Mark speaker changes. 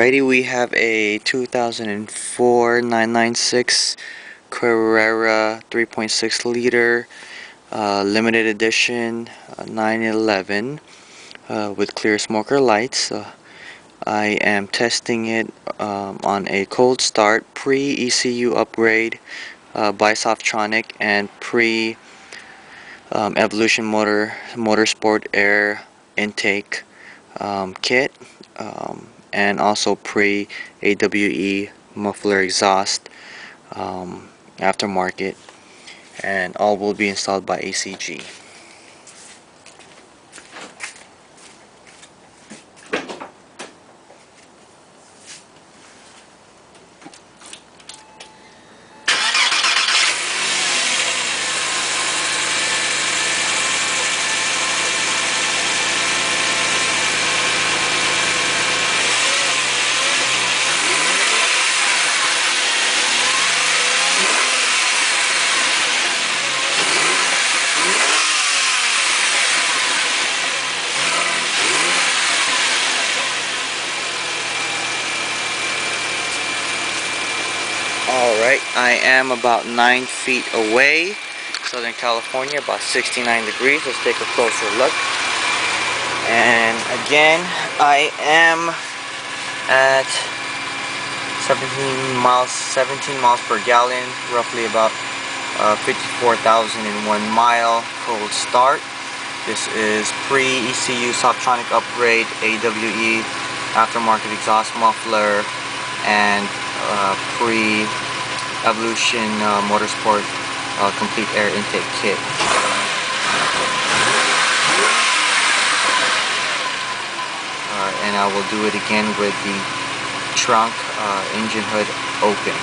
Speaker 1: Alrighty, we have a 2004 996 Carrera 3.6 liter limited edition 911 with clear smoker lights. I am testing it on a cold start, pre-ECU upgrade by Softronic, and pre-Evolution Motorsport air intake kit, and also pre-AWE muffler exhaust aftermarket, and all will be installed by ACG. Alright, I am about 9 feet away, Southern California, about 69 degrees. Let's take a closer look. And again, I am at 17 miles per gallon, roughly about 54,001 mile cold start. This is pre-ECU Softronic upgrade, AWE aftermarket exhaust muffler, and pre-Evolution Motorsport complete air intake kit. And I will do it again with the trunk engine hood open.